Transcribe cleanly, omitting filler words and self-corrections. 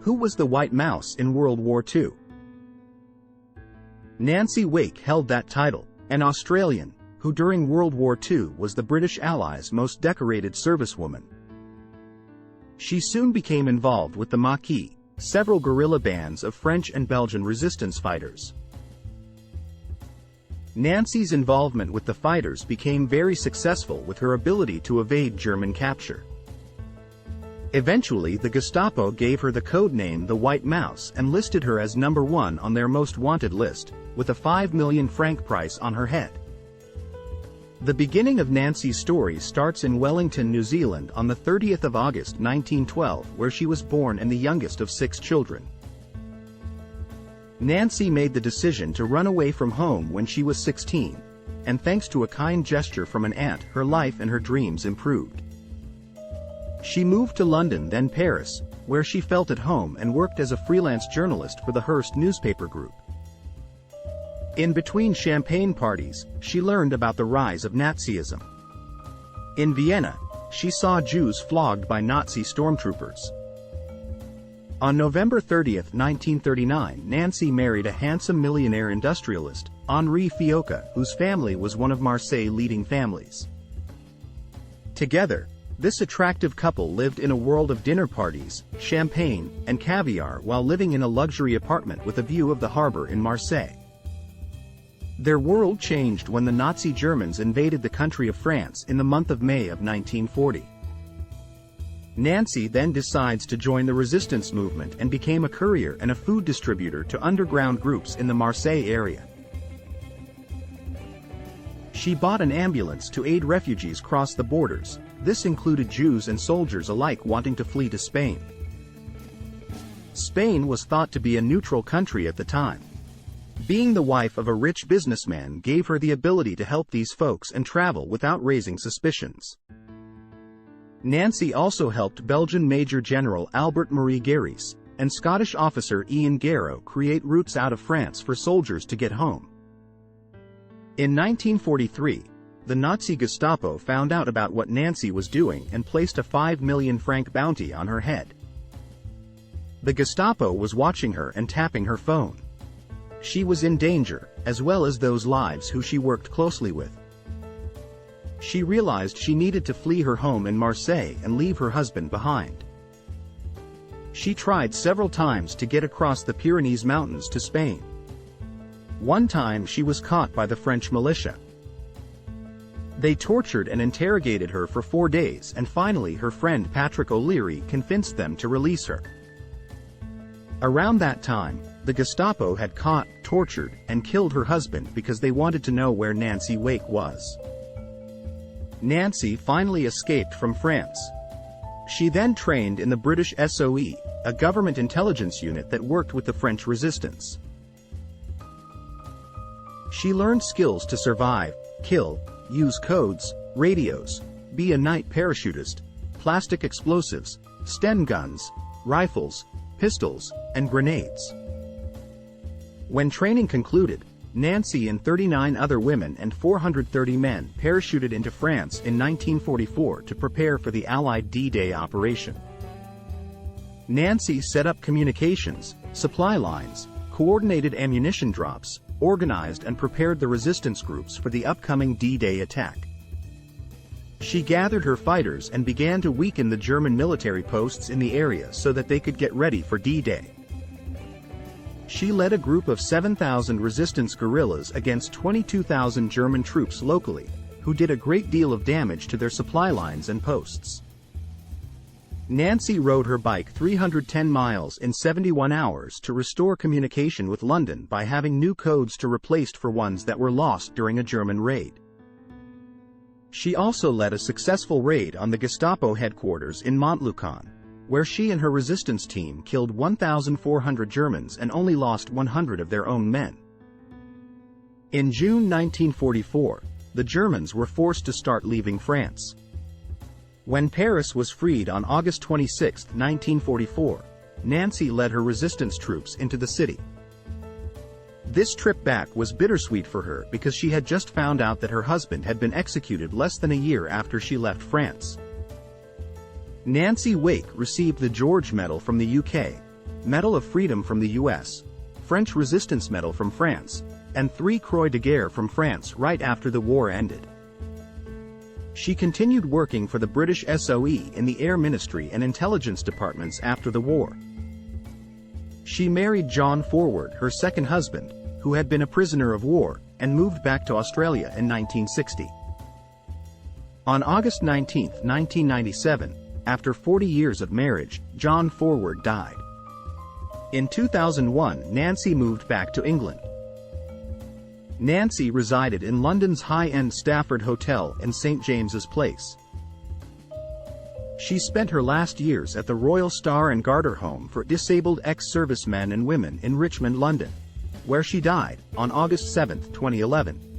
Who was the White Mouse in World War II? Nancy Wake held that title, an Australian, who during World War II was the British Allies' most decorated servicewoman. She soon became involved with the Maquis, several guerrilla bands of French and Belgian resistance fighters. Nancy's involvement with the fighters became very successful with her ability to evade German capture. Eventually, the Gestapo gave her the code name the White Mouse and listed her as number 1 on their most wanted list, with a 5 million franc price on her head. The beginning of Nancy's story starts in Wellington, New Zealand on the 30th of August 1912, where she was born and the youngest of 6 children. Nancy made the decision to run away from home when she was 16, and thanks to a kind gesture from an aunt, her life and her dreams improved. She moved to London, then Paris, where she felt at home and worked as a freelance journalist for the Hearst newspaper group. In between champagne parties, she learned about the rise of Nazism. In Vienna, she saw Jews flogged by Nazi stormtroopers. On November 30, 1939, Nancy married a handsome millionaire industrialist, Henri Fiocca, whose family was one of Marseille's leading families. Together, this attractive couple lived in a world of dinner parties, champagne, and caviar while living in a luxury apartment with a view of the harbor in Marseille. Their world changed when the Nazi Germans invaded the country of France in the month of May of 1940. Nancy then decides to join the resistance movement and became a courier and a food distributor to underground groups in the Marseille area. She bought an ambulance to aid refugees cross the borders. This included Jews and soldiers alike wanting to flee to Spain. Spain was thought to be a neutral country at the time. Being the wife of a rich businessman gave her the ability to help these folks and travel without raising suspicions. Nancy also helped Belgian Major General Albert Marie Guéris and Scottish officer Ian Garrow create routes out of France for soldiers to get home. In 1943, the Nazi Gestapo found out about what Nancy was doing and placed a 5 million franc bounty on her head. The Gestapo was watching her and tapping her phone. She was in danger, as well as those lives who she worked closely with. She realized she needed to flee her home in Marseille and leave her husband behind. She tried several times to get across the Pyrenees Mountains to Spain. One time she was caught by the French militia. They tortured and interrogated her for 4 days, and finally her friend Patrick O'Leary convinced them to release her. Around that time, the Gestapo had caught, tortured, and killed her husband because they wanted to know where Nancy Wake was. Nancy finally escaped from France. She then trained in the British SOE, a government intelligence unit that worked with the French resistance. She learned skills to survive, kill, use codes, radios, be a night parachutist, plastic explosives, Sten guns, rifles, pistols, and grenades. When training concluded, Nancy and 39 other women and 430 men parachuted into France in 1944 to prepare for the Allied D-Day operation. Nancy set up communications, supply lines, coordinated ammunition drops, organized and prepared the resistance groups for the upcoming D-Day attack. She gathered her fighters and began to weaken the German military posts in the area so that they could get ready for D-Day. She led a group of 7,000 resistance guerrillas against 22,000 German troops locally, who did a great deal of damage to their supply lines and posts. Nancy rode her bike 310 miles in 71 hours to restore communication with London by having new codes to replace for ones that were lost during a German raid. She also led a successful raid on the Gestapo headquarters in Montluçon, where she and her resistance team killed 1,400 Germans and only lost 100 of their own men. In June 1944, the Germans were forced to start leaving France. When Paris was freed on August 26, 1944, Nancy led her resistance troops into the city. This trip back was bittersweet for her because she had just found out that her husband had been executed less than a year after she left France. Nancy Wake received the George Medal from the UK, Medal of Freedom from the US, French Resistance Medal from France, and 3 Croix de Guerre from France right after the war ended. She continued working for the British SOE in the Air Ministry and Intelligence Departments after the war. She married John Forward, her second husband, who had been a prisoner of war, and moved back to Australia in 1960. On August 19, 1997, after 40 years of marriage, John Forward died. In 2001, Nancy moved back to England. Nancy resided in London's high-end Stafford Hotel in St James's Place. She spent her last years at the Royal Star and Garter Home for Disabled Ex-Servicemen and Women in Richmond, London, where she died on August 7, 2011.